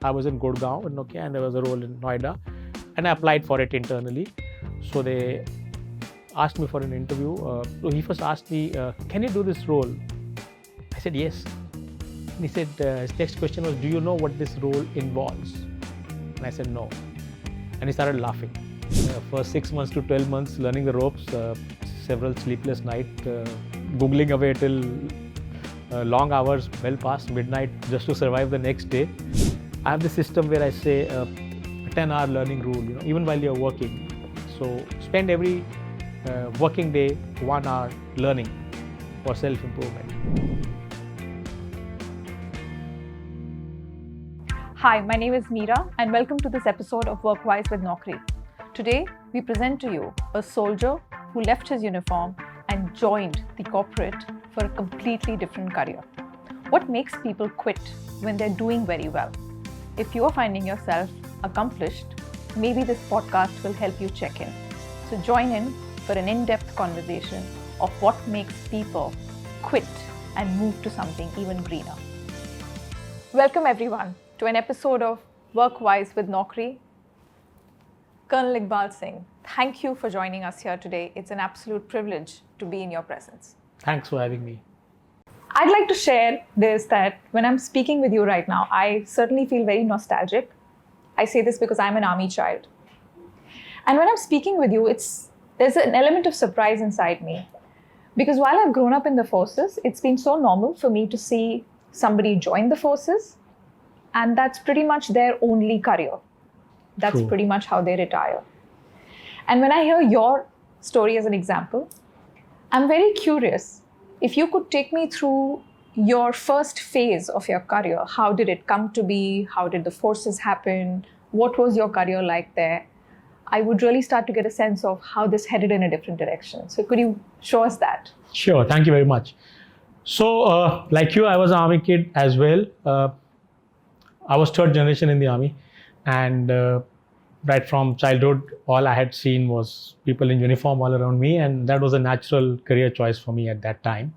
I was in Gurgaon in Nokia, and there was a role in Noida, and I applied for it internally. So they asked me for an interview. So he first asked me, "Can you do this role?" I said yes. And he said, his next question was, "Do you know what this role involves?" And I said no. And he started laughing. For 6 months to 12 months, learning the ropes, several sleepless nights, googling away till long hours, well past midnight, just to survive the next day. I have this system where I say a 10-hour learning rule, even while you're working. So spend every working day 1 hour learning for self-improvement. Hi, my name is Meera and welcome to this episode of Workwise with Naukri. Today, we present to you a soldier who left his uniform and joined the corporate for a completely different career. What makes people quit when they're doing very well? If you're finding yourself accomplished, maybe this podcast will help you check in. So join in for an in-depth conversation of what makes people quit and move to something even greener. Welcome everyone to an episode of Workwise with Naukri. Colonel Iqbal Singh, thank you for joining us here today. It's an absolute privilege to be in your presence. Thanks for having me. I'd like to share this, that when I'm speaking with you right now, I certainly feel very nostalgic. I say this because I'm an army child. And when I'm speaking with you, there's an element of surprise inside me. Because while I've grown up in the forces, it's been so normal for me to see somebody join the forces, and that's pretty much their only career. That's True. Pretty much how they retire. And when I hear your story as an example, I'm very curious if you could take me through your first phase of your career. How did it come to be? How did the forces happen? What was your career like there? I would really start to get a sense of how this headed in a different direction. So could you show us that? Sure, thank you very much. So, like you, I was an army kid as well. I was third generation in the army, and right from childhood, all I had seen was people in uniform all around me, and that was a natural career choice for me at that time.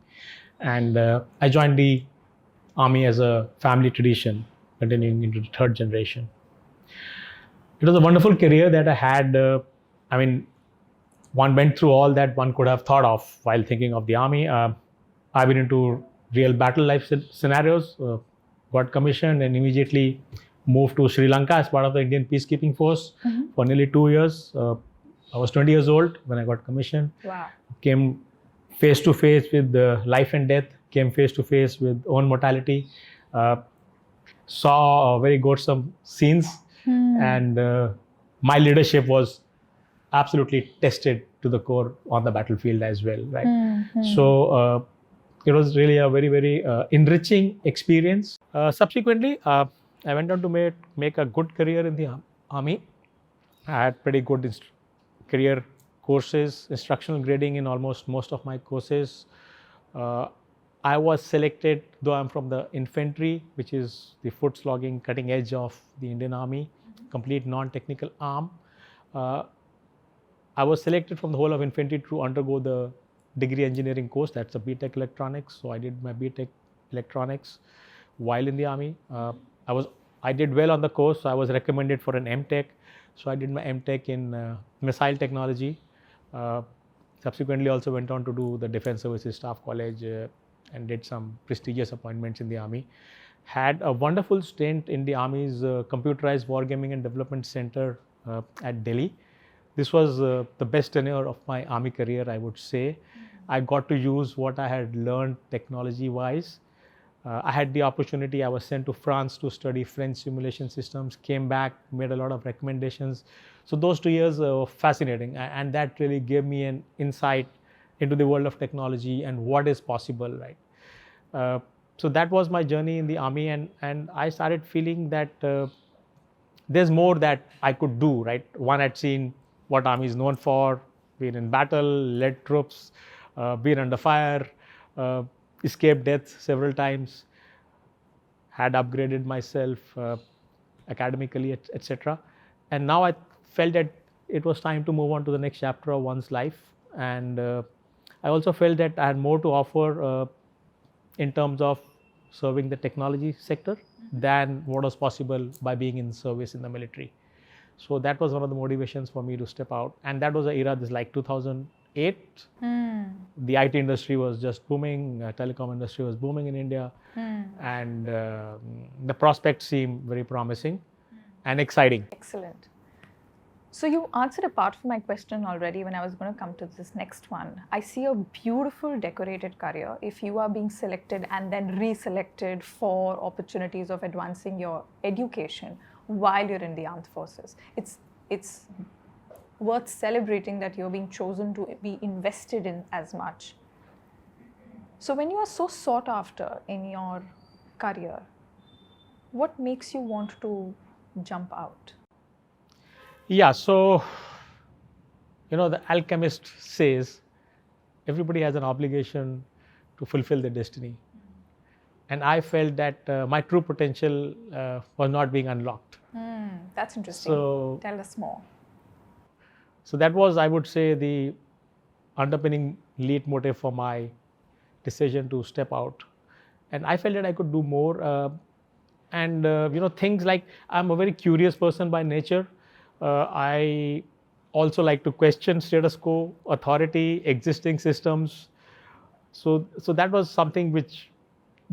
And I joined the army as a family tradition, continuing into the third generation. It was a wonderful career that I had. One went through all that one could have thought of while thinking of the army. I've been into real battle life scenarios, got commissioned, and immediately moved to Sri Lanka as part of the Indian peacekeeping force for nearly 2 years. I was 20 years old when I got commissioned. Wow. Came face to face with life and death, came face to face with own mortality, saw very gruesome scenes, and my leadership was absolutely tested to the core on the battlefield as well, right? So it was really a very, very enriching experience. Subsequently, I went on to make a good career in the army. I had pretty good career courses, instructional grading in almost most of my courses. I was selected, though I'm from the infantry, which is the foot slogging cutting edge of the Indian Army, complete non-technical arm. I was selected from the whole of infantry to undergo the degree engineering course. That's a BTech electronics. So I did my BTech electronics while in the army. I did well on the course, so I was recommended for an MTech. So I did my MTech in missile technology. Subsequently also went on to do the Defense Services Staff College and did some prestigious appointments in the army. Had a wonderful stint in the army's computerized wargaming and development center at Delhi. This was the best tenure of my army career, I would say. I got to use what I had learned technology-wise. I had the opportunity. I was sent to France to study French simulation systems, came back, made a lot of recommendations. So those 2 years were fascinating, and that really gave me an insight into the world of technology and what is possible, right? So that was my journey in the army, and I started feeling that there's more that I could do, right? One had seen what army is known for, been in battle, led troops, been under fire, escaped death several times, had upgraded myself academically, etc. And now I felt that it was time to move on to the next chapter of one's life. And I also felt that I had more to offer in terms of serving the technology sector than what was possible by being in service in the military. So that was one of the motivations for me to step out. And that was an era, this like 2008. The IT industry was just booming, telecom industry was booming in India, and the prospects seemed very promising and exciting. Excellent. So you answered a part of my question already when I was going to come to this next one. I see a beautiful decorated career if you are being selected and then reselected for opportunities of advancing your education while you're in the armed forces. It's worth celebrating that you're being chosen to be invested in as much. So when you are so sought after in your career, what makes you want to jump out? Yeah, so, the alchemist says everybody has an obligation to fulfill their destiny. And I felt that my true potential was not being unlocked. That's interesting. So, tell us more. So that was, I would say, the underpinning lead motive for my decision to step out. And I felt that I could do more. Things like, I'm a very curious person by nature. I also like to question status quo, authority, existing systems. So that was something which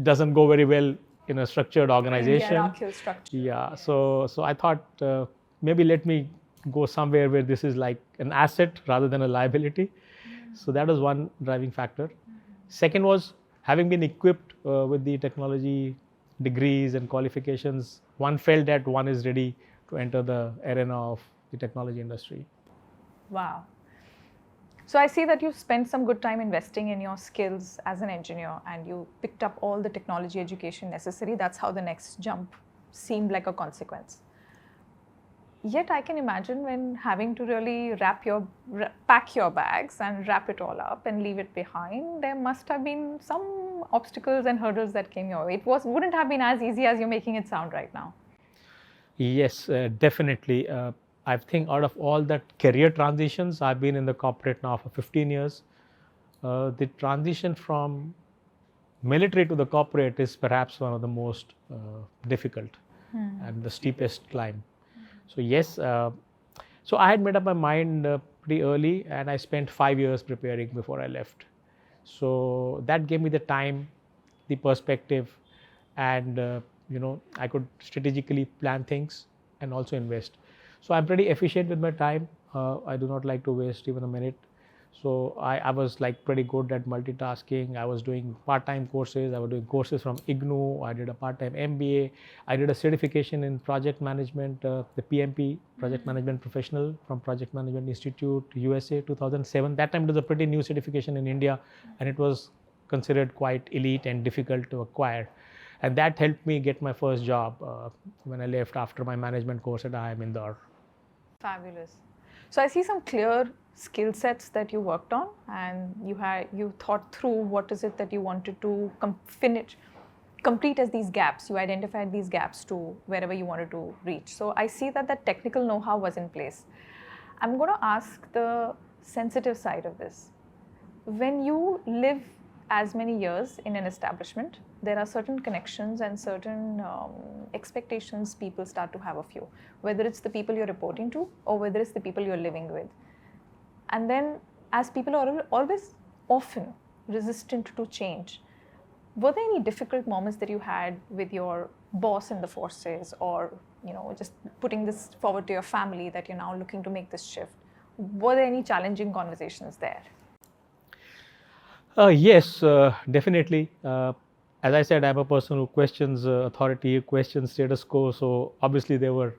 doesn't go very well in a structured organization. Hierarchical structure. Yeah. So I thought maybe let me go somewhere where this is like an asset rather than a liability. So that was one driving factor. Second was having been equipped with the technology degrees and qualifications, one felt that one is ready to enter the arena of the technology industry. Wow. So I see that you spent some good time investing in your skills as an engineer and you picked up all the technology education necessary. That's how the next jump seemed like a consequence. Yet I can imagine when having to really pack your bags and wrap it all up and leave it behind, there must have been some obstacles and hurdles that came your way. It wouldn't have been as easy as you're making it sound right now. Yes, definitely. I think out of all the career transitions, I've been in the corporate now for 15 years. The transition from military to the corporate is perhaps one of the most difficult and the steepest climb. So yes, so I had made up my mind pretty early, and I spent 5 years preparing before I left. So that gave me the time, the perspective, and I could strategically plan things and also invest. So I'm pretty efficient with my time. I do not like to waste even a minute. So I was like pretty good at multitasking. I was doing part-time courses. I was doing courses from IGNOU. I did a part-time MBA. I did a certification in project management, the PMP, Project Management Professional from Project Management Institute, USA, 2007. That time it was a pretty new certification in India, and it was considered quite elite and difficult to acquire. And that helped me get my first job when I left after my management course at IIM Indore. Fabulous. So I see some clear skill sets that you worked on, and you thought through what is it that you wanted to complete as these gaps. You identified these gaps to wherever you wanted to reach. So I see that that technical know-how was in place. I'm going to ask the sensitive side of this. When you live as many years in an establishment, there are certain connections and certain expectations people start to have of you, whether it's the people you're reporting to or whether it's the people you're living with. And then as people are always often resistant to change, were there any difficult moments that you had with your boss in the forces, or just putting this forward to your family that you're now looking to make this shift? Were there any challenging conversations there? Yes, definitely. As I said, I'm a person who questions authority, who questions status quo. So obviously there were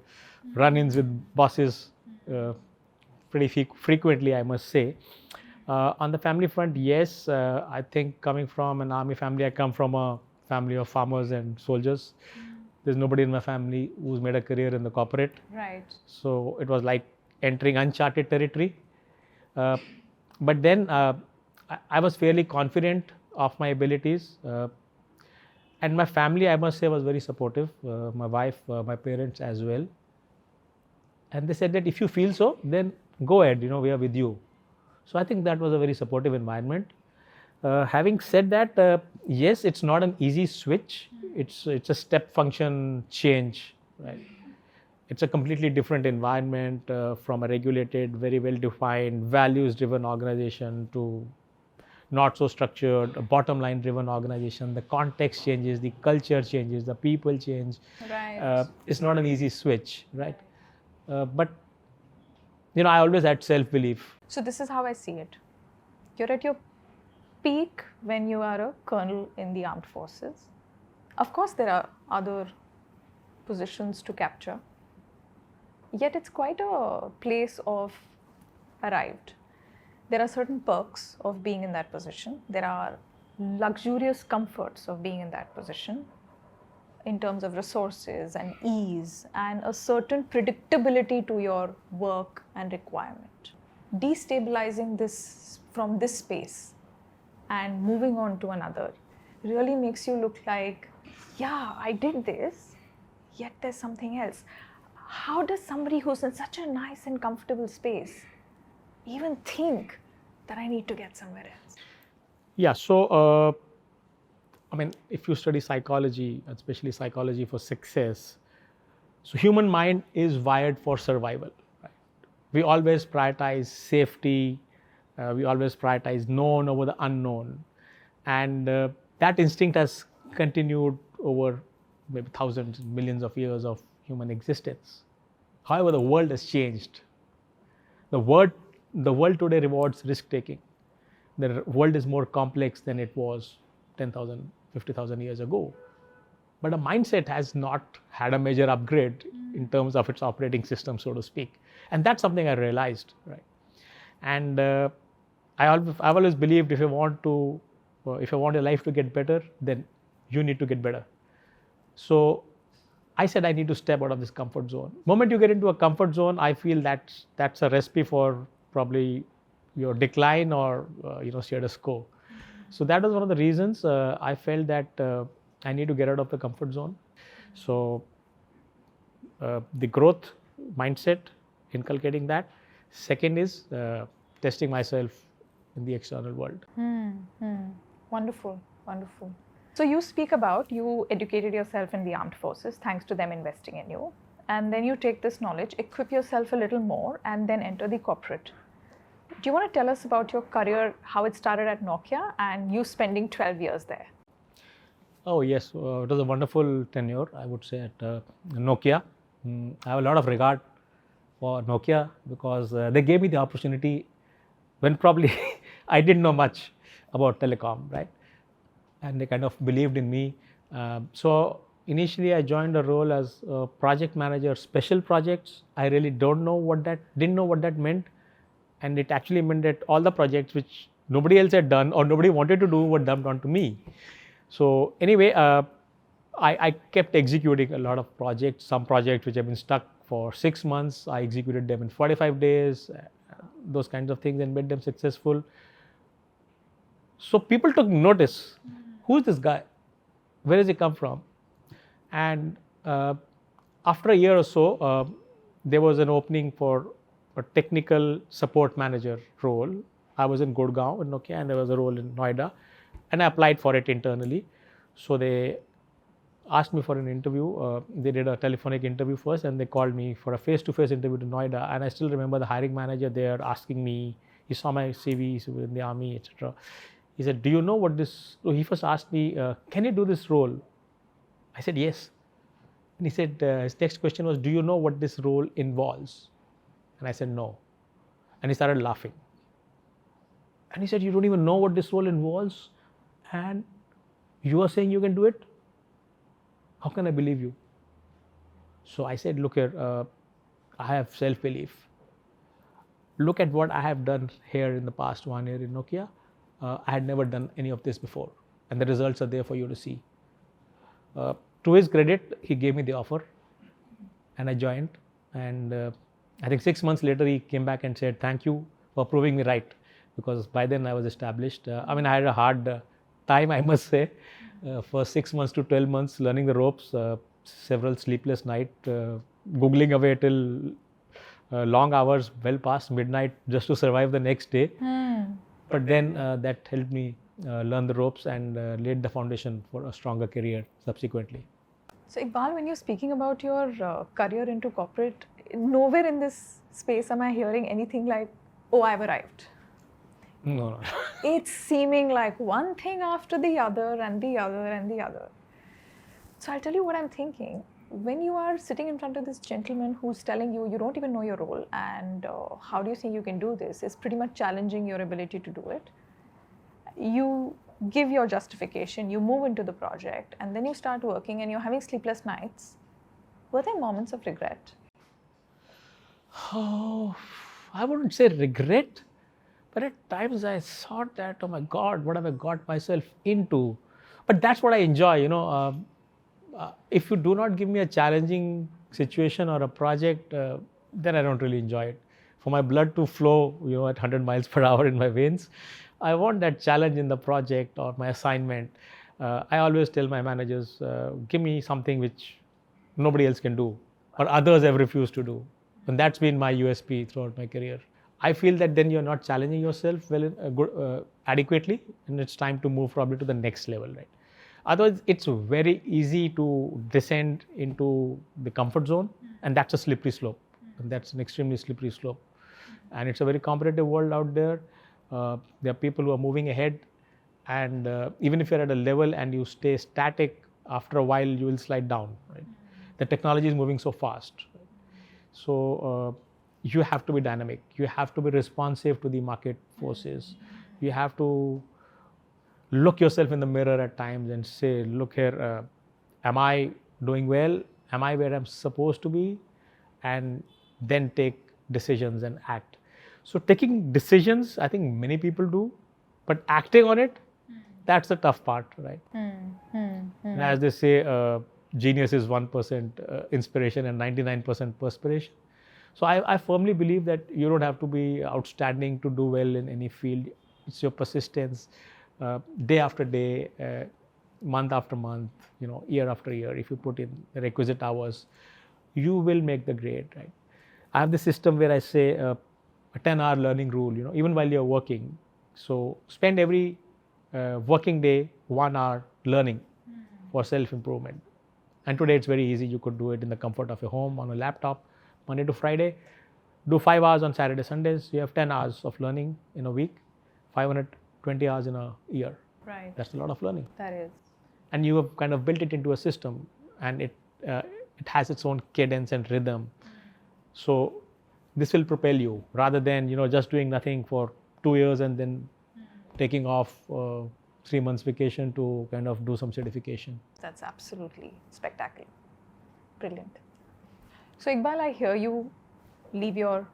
run-ins with bosses pretty frequently, I must say. On the family front, yes, I think coming from an army family, I come from a family of farmers and soldiers. There's nobody in my family who's made a career in the corporate. Right. So it was like entering uncharted territory. But then I was fairly confident of my abilities. And my family, I must say, was very supportive. My wife, my parents as well. And they said that if you feel so, then go ahead, we are with you. So I think that was a very supportive environment. Having said that, yes, it's not an easy switch. It's a step function change, right? It's a completely different environment from a regulated, very well defined, values driven organization to not so structured, a bottom line driven organization. The context changes, the culture changes, the people change. Right. It's not an easy switch, right? But I always had self belief. So this is how I see it. You're at your peak when you are a colonel in the armed forces. Of course, there are other positions to capture. Yet it's quite a place of arrived. There are certain perks of being in that position. There are luxurious comforts of being in that position in terms of resources and ease and a certain predictability to your work and requirement. Destabilizing this from this space and moving on to another really makes you look like, yeah, I did this, yet there's something else. How does somebody who's in such a nice and comfortable space even think that I need to get somewhere else? Yeah, so if you study psychology, especially psychology for success, so human mind is wired for survival. Right? We always prioritize safety. We always prioritize known over the unknown, and that instinct has continued over maybe thousands, millions of years of human existence. However, the world has changed. The world today rewards risk taking. The world is more complex than it was 10,000, 50,000 years ago. But the mindset has not had a major upgrade in terms of its operating system, so to speak. And that's something I realized, right? And I've always believed if you want your life to get better, then you need to get better. So I said I need to step out of this comfort zone. The moment you get into a comfort zone, I feel that's a recipe for probably your decline or status quo. So that was one of the reasons I felt that I need to get out of the comfort zone. So the growth mindset, inculcating that. Second is testing myself in the external world. Wonderful, wonderful. So you speak about you educated yourself in the armed forces thanks to them investing in you, and then you take this knowledge, equip yourself a little more, and then enter the corporate. Do you want to tell us about your career, how it started at Nokia and you spending 12 years there? Oh yes, it was a wonderful tenure, I would say, at Nokia. I have a lot of regard for Nokia because they gave me the opportunity when probably I didn't know much about telecom, right? And they kind of believed in me. So initially I joined a role as a project manager, special projects. I really didn't know what that meant. And it actually meant that all the projects which nobody else had done or nobody wanted to do were dumped onto me. So anyway, I kept executing a lot of projects. Some projects which have been stuck for 6 months, I executed them in 45 days, those kinds of things, and made them successful. So people took notice. Who's this guy? Where does he come from? And after a year or so, there was an opening for a technical support manager role. I was in Gurgaon in Nokia, and there was a role in Noida, and I applied for it internally. So they asked me for an interview. They did a telephonic interview first, and they called me for a face-to-face interview to Noida. And I still remember the hiring manager there asking me, he saw my CV, he's in the army, etc. He said, do you know what this, so he first asked me, can you do this role? I said, yes. And he said, his next question was, do you know what this role involves? And I said, no. And he started laughing. And he said, you don't even know what this role involves? And you are saying you can do it? How can I believe you? So I said, look here, I have self-belief. Look at what I have done here in the past 1 year in Nokia. I had never done any of this before. And the results are there for you to see. To his credit, he gave me the offer. And I joined. And I think 6 months later, he came back and said, thank you for proving me right. Because by then I was established. I had a hard time, I must say. For 6 months to 12 months, learning the ropes, several sleepless nights, Googling away till long hours, well past midnight, just to survive the next day. But then that helped me learn the ropes and laid the foundation for a stronger career subsequently. So Iqbal, when you're speaking about your career into corporate, nowhere in this space am I hearing anything like, oh, I've arrived. No. It's seeming like one thing after the other and the other and the other. So I'll tell you what I'm thinking. When you are sitting in front of this gentleman who's telling you don't even know your role and how do you think you can do this, is pretty much challenging your ability to do it. You give your justification, you move into the project, and then you start working and you're having sleepless nights. Were there moments of regret? Oh, I wouldn't say regret, but at times I thought that, oh my God, what have I got myself into? But that's what I enjoy, if you do not give me a challenging situation or a project, then I don't really enjoy it. For my blood to flow, at 100 miles per hour in my veins, I want that challenge in the project or my assignment. I always tell my managers, give me something which nobody else can do or others have refused to do. And that's been my USP throughout my career. I feel that then you're not challenging yourself adequately, and it's time to move probably to the next level, right? Otherwise, it's very easy to descend into the comfort zone, and that's a slippery slope. And that's an extremely slippery slope. And it's a very competitive world out there. There are people who are moving ahead, and even if you're at a level and you stay static, after a while you will slide down. Right? The technology is moving so fast. Right? So you have to be dynamic. You have to be responsive to the market forces. You have to look yourself in the mirror at times and say, look here, am I doing well? Am I where I'm supposed to be? And then take decisions and act. So taking decisions, I think many people do, but acting on it, that's the tough part, right? And as they say, genius is 1% inspiration and 99% perspiration. So I firmly believe that you don't have to be outstanding to do well in any field. It's your persistence, day after day, month after month, year after year. If you put in the requisite hours, you will make the grade, right? I have this system where I say a 10-hour learning rule, even while you're working. So spend every working day 1 hour learning for self-improvement. And today it's very easy. You could do it in the comfort of your home on a laptop, Monday to Friday. Do 5 hours on Saturday, Sundays. You have 10 hours of learning in a week, 520 hours in a year. Right. That's a lot of learning. That is. And you have kind of built it into a system, and it has its own cadence and rhythm. So this will propel you rather than just doing nothing for 2 years and then taking off 3 months vacation to kind of do some certification. That's absolutely spectacular. Brilliant. So Iqbal, I hear you leave your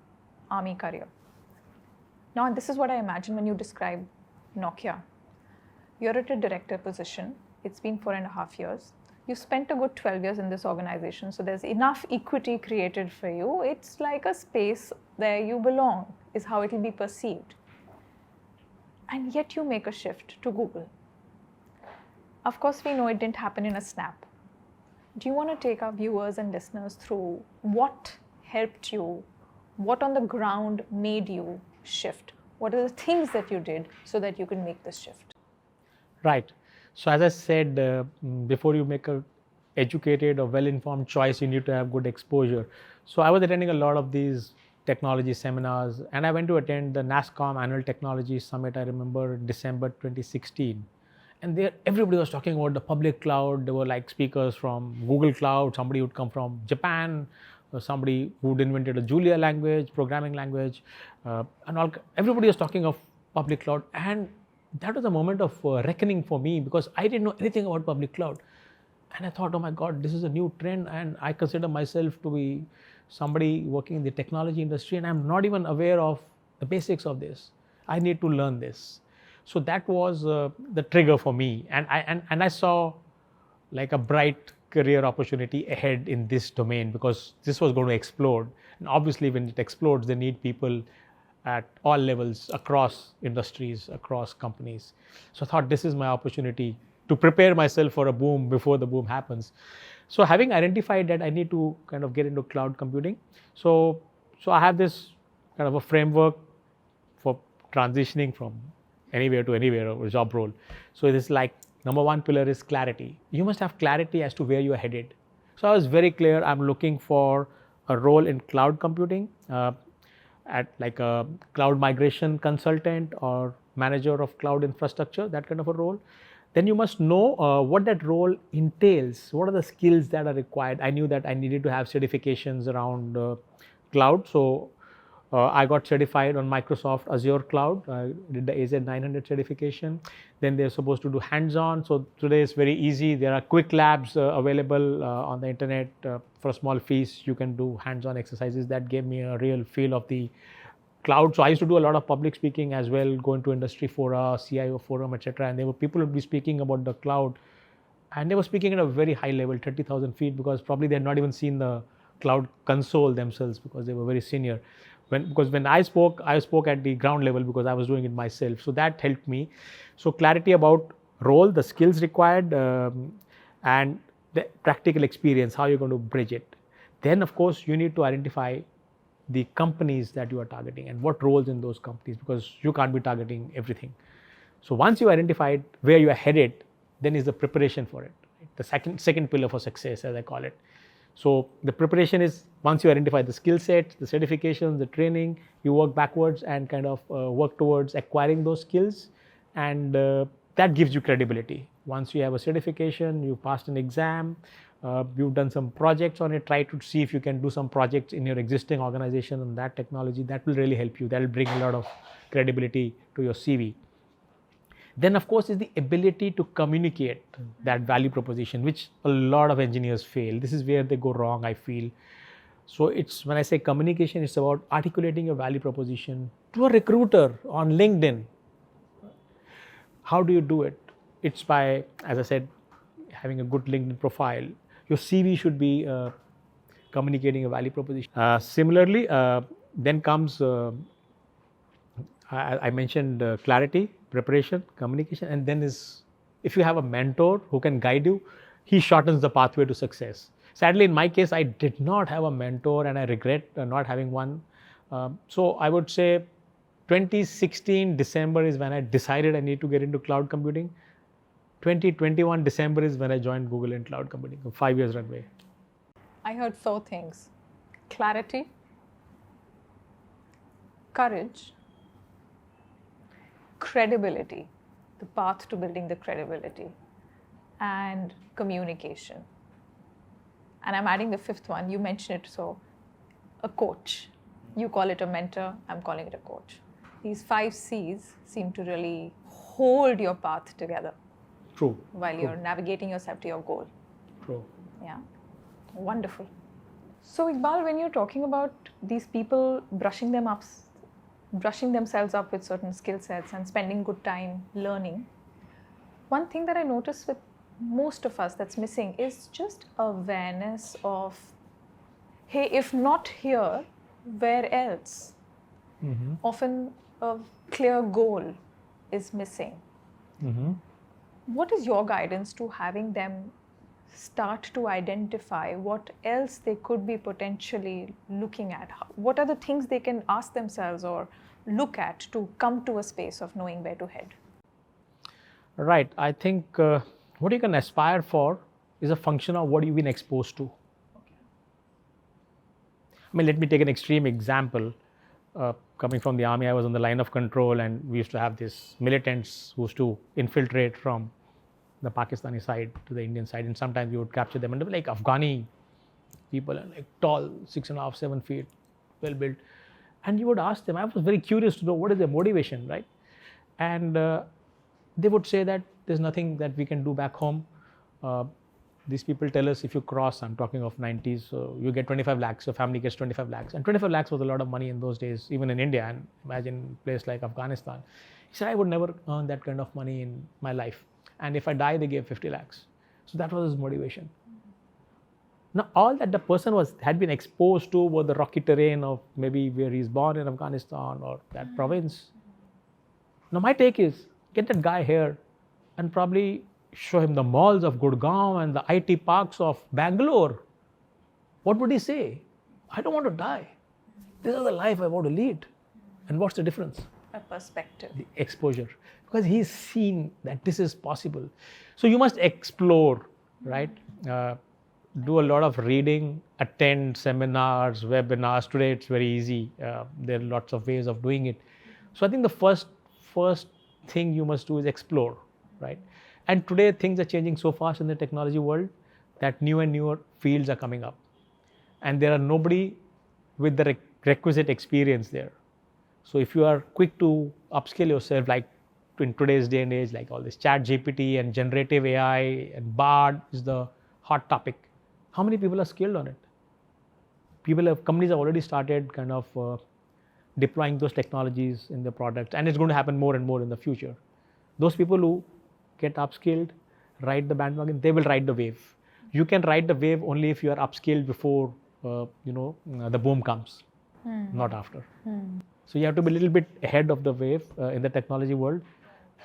army career. Now, this is what I imagine when you describe Nokia. You're at a director position. It's been 4.5 years. You spent a good 12 years in this organization, so there's enough equity created for you. It's like a space where you belong, is how it will be perceived. And yet you make a shift to Google. Of course, we know it didn't happen in a snap. Do you want to take our viewers and listeners through what helped you, what on the ground made you shift? What are the things that you did so that you can make this shift? Right. So as I said, before you make a educated or well-informed choice, you need to have good exposure. So I was attending a lot of these technology seminars, and I went to attend the NASSCOM annual technology summit. I remember December 2016. And there, everybody was talking about the public cloud. There were like speakers from Google Cloud, somebody who'd come from Japan, or somebody who'd invented a Julia language, programming language, and all. Everybody was talking of public cloud. And that was a moment of reckoning for me, because I didn't know anything about public cloud. And I thought, oh my God, this is a new trend, and I consider myself to be somebody working in the technology industry, and I'm not even aware of the basics of this. I need to learn this. So that was the trigger for me, and I saw like a bright career opportunity ahead in this domain, because this was going to explode. And obviously, when it explodes, they need people at all levels, across industries, across companies. So I thought, this is my opportunity to prepare myself for a boom before the boom happens. So having identified that I need to kind of get into cloud computing, so I have this kind of a framework for transitioning from anywhere to anywhere or job role. So it is like number one pillar is clarity. You must have clarity as to where you are headed. So I was very clear. I'm looking for a role in cloud computing, at like a cloud migration consultant or manager of cloud infrastructure, that kind of a role. Then you must know what that role entails. What are the skills that are required? I knew that I needed to have certifications around cloud. So I got certified on Microsoft Azure Cloud. I did the AZ-900 certification. Then they're supposed to do hands-on. So today is very easy. There are quick labs available on the internet for a small fees. You can do hands-on exercises. That gave me a real feel of the cloud. So I used to do a lot of public speaking as well, going to industry fora, CIO forum, etc. And there were people who would be speaking about the cloud, and they were speaking at a very high level, 30,000 feet, because probably they had not even seen the cloud console themselves because they were very senior. Because when I spoke at the ground level because I was doing it myself. So that helped me. So clarity about role, the skills required, and the practical experience, how you're going to bridge it. Then, of course, you need to identify the companies that you are targeting and what roles in those companies, because you can't be targeting everything. So once you identified where you are headed, then is the preparation for it. The second pillar for success, as I call it. So the preparation is once you identify the skill set, the certifications, the training, you work backwards and kind of work towards acquiring those skills, and that gives you credibility. Once you have a certification, you passed an exam, you've done some projects on it, try to see if you can do some projects in your existing organization on that technology. That will really help you. That will bring a lot of credibility to your CV. Then, of course, is the ability to communicate that value proposition, which a lot of engineers fail. This is where they go wrong, I feel. So it's, when I say communication, it's about articulating your value proposition to a recruiter on LinkedIn. How do you do it? It's by, as I said, having a good LinkedIn profile. Your CV should be communicating a value proposition. Similarly, then comes, I mentioned clarity, preparation, communication, and then is, if you have a mentor who can guide you, he shortens the pathway to success. Sadly, in my case, I did not have a mentor and I regret not having one. So I would say 2016 December is when I decided I need to get into cloud computing. 2021 December is when I joined Google in cloud computing, a 5 years runway. I heard 4 things: clarity, courage, credibility, the path to building the credibility, and communication. And I'm adding the 5th one. You mentioned it, so a coach. You call it a mentor, I'm calling it a coach. These 5 C's seem to really hold your path together. True. While you're navigating yourself to your goal. True. Yeah. Wonderful. So Iqbal, when you're talking about these people brushing themselves up with certain skill sets and spending good time learning, one thing that I notice with most of us that's missing is just awareness of, hey, if not here, where else? Mm-hmm. Often a clear goal is missing. Mm-hmm. What is your guidance to having them start to identify what else they could be potentially looking at? What are the things they can ask themselves or look at to come to a space of knowing where to head? Right. I think what you can aspire for is a function of what you've been exposed to. Okay. I mean, let me take an extreme example. Coming from the army, I was on the line of control, and we used to have these militants who used to infiltrate from the Pakistani side to the Indian side, and sometimes we would capture them, and they were like Afghani people, and like tall, 6.5, 7 feet, well built. And you would ask them, I was very curious to know what is their motivation, right? And they would say that there's nothing that we can do back home. These people tell us if you cross, I'm talking of 90s, so you get 25 lakhs, your family gets 25 lakhs. And 25 lakhs was a lot of money in those days, even in India, and imagine a place like Afghanistan. He said, I would never earn that kind of money in my life. And if I die, they gave 50 lakhs. So that was his motivation. Now, all that the person had been exposed to were the rocky terrain of maybe where he's born in Afghanistan or that province. Now, my take is, get that guy here and probably show him the malls of Gurgaon and the IT parks of Bangalore. What would he say? I don't want to die. This is the life I want to lead. And what's the difference? A perspective. The exposure, because he's seen that this is possible. So you must explore, right? Do a lot of reading, attend seminars, webinars. Today it's very easy. There are lots of ways of doing it. So I think the first thing you must do is explore, right? And today things are changing so fast in the technology world that new and newer fields are coming up, and there are nobody with the requisite experience there. So if you are quick to upskill yourself, like in today's day and age, like all this chat GPT and generative AI and Bard is the hot topic. How many people are skilled on it? Companies have already started kind of deploying those technologies in their products, and it's going to happen more and more in the future. Those people who get upskilled, ride the bandwagon, they will ride the wave. You can ride the wave only if you are upskilled before the boom comes, not after. So you have to be a little bit ahead of the wave in the technology world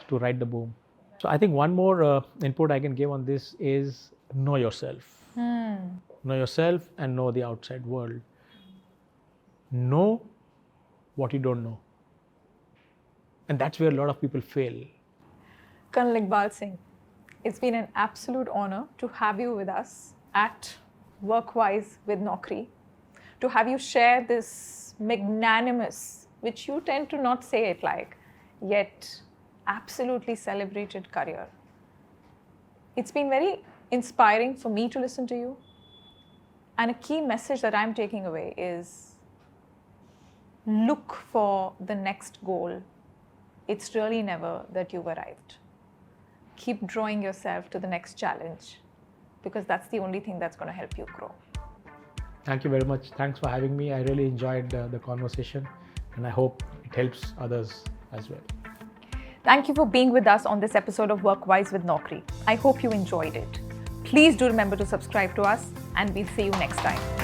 to ride the boom. So I think one more input I can give on this is know yourself. Know yourself and know the outside world. Know what you don't know. And that's where a lot of people fail. Colonel Iqbal Singh, it's been an absolute honor to have you with us at Workwise with Naukri, to have you share this magnanimous, which you tend to not say it like, yet absolutely celebrated career. It's been very inspiring for me to listen to you. And a key message that I'm taking away is look for the next goal. It's really never that you've arrived. Keep drawing yourself to the next challenge, because that's the only thing that's going to help you grow. Thank you very much. Thanks for having me. I really enjoyed the conversation, and I hope it helps others as well. Thank you for being with us on this episode of Workwise with Naukri. I hope you enjoyed it. Please do remember to subscribe to us, and we'll see you next time.